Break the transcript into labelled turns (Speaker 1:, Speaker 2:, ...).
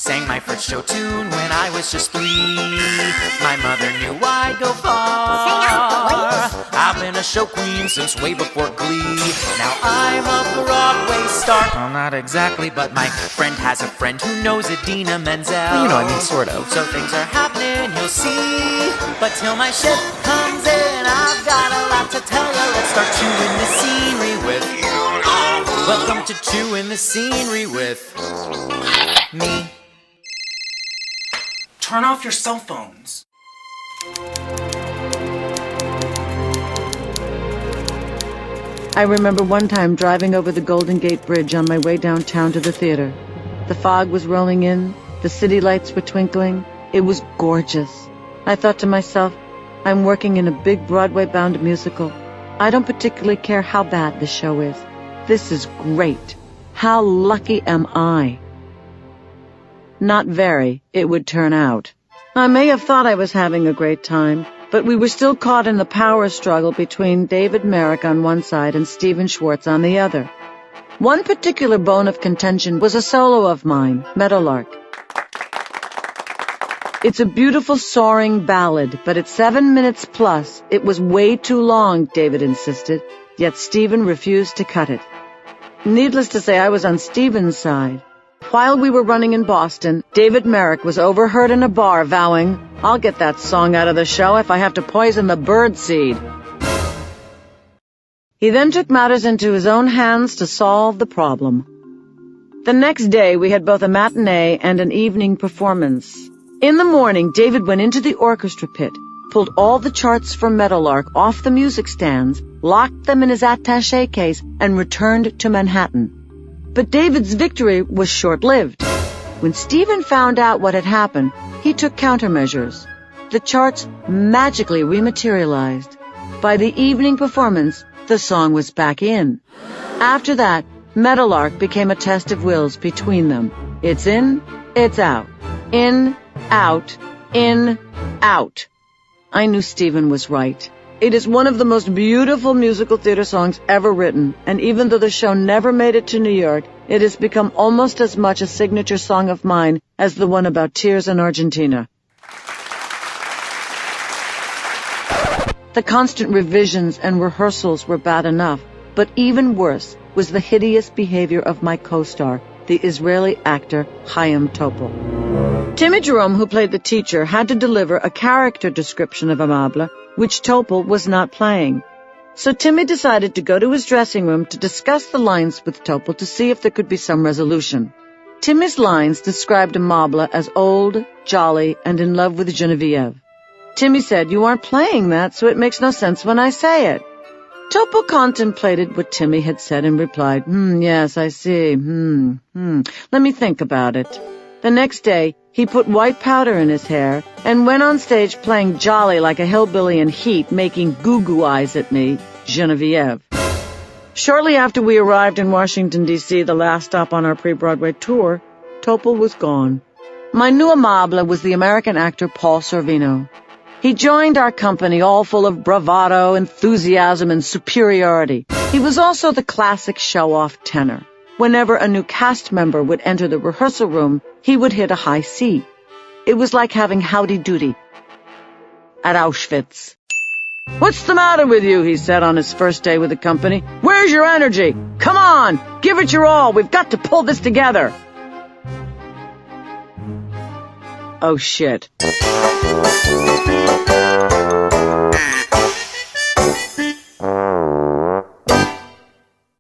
Speaker 1: Sang my first show tune when I was just 3. My mother knew I'd go far. I've been a show queen since way before Glee. Now I'm a Broadway star. Well, not exactly, but my friend has a friend who knows Idina Menzel.
Speaker 2: Well, you know, I mean, sort of.
Speaker 1: So things are happening, you'll see. But till my ship comes in, I've got a lot to tell you. Let's start chewing the scenery with... Welcome to Chewing the Scenery with... me.
Speaker 3: Turn off your cell phones.
Speaker 4: I remember one time driving over the Golden Gate Bridge on my way downtown to the theater. The fog was rolling in, the city lights were twinkling. It was gorgeous. I thought to myself, I'm working in a big Broadway-bound musical. I don't particularly care how bad the show is. This is great. How lucky am I? Not very, it would turn out. I may have thought I was having a great time, but we were still caught in the power struggle between David Merrick on one side and Stephen Schwartz on the other. One particular bone of contention was a solo of mine, Meadowlark. It's a beautiful soaring ballad, but at 7 minutes plus, it was way too long, David insisted, yet Stephen refused to cut it. Needless to say, I was on Stephen's side. While we were running in Boston, David Merrick was overheard in a bar vowing, I'll get that song out of the show if I have to poison the bird seed. He then took matters into his own hands to solve the problem. The next day, we had both a matinee and an evening performance. In the morning, David went into the orchestra pit, pulled all the charts from Meadowlark off the music stands, locked them in his attaché case, and returned to Manhattan. But David's victory was short-lived. When Stephen found out what had happened, he took countermeasures. The charts magically rematerialized. By the evening performance, the song was back in. After that, Meadowlark became a test of wills between them. It's in, it's out. In, out, in, out. I knew Stephen was right. It is one of the most beautiful musical theater songs ever written, and even though the show never made it to New York, it has become almost as much a signature song of mine as the one about tears in Argentina. The constant revisions and rehearsals were bad enough, but even worse was the hideous behavior of my co-star, the Israeli actor Chaim Topol. Timmy Jerome, who played the teacher, had to deliver a character description of Amable, which Topol was not playing. So Timmy decided to go to his dressing room to discuss the lines with Topol to see if there could be some resolution. Timmy's lines described Amable as old, jolly, and in love with Genevieve. Timmy said, "You aren't playing that, so it makes no sense when I say it." Topol contemplated what Timmy had said and replied, yes, I see. Let me think about it. The next day, he put white powder in his hair and went on stage playing jolly like a hillbilly in heat, making goo-goo eyes at me, Genevieve. Shortly after we arrived in Washington, D.C., the last stop on our pre-Broadway tour, Topol was gone. My new Amable was the American actor Paul Sorvino. He joined our company all full of bravado, enthusiasm, and superiority. He was also the classic show-off tenor. Whenever a new cast member would enter the rehearsal room, he would hit a high C. It was like having howdy doody at Auschwitz. "What's the matter with you?" he said on his first day with the company. "Where's your energy? Come on, give it your all. We've got to pull this together." Oh, shit.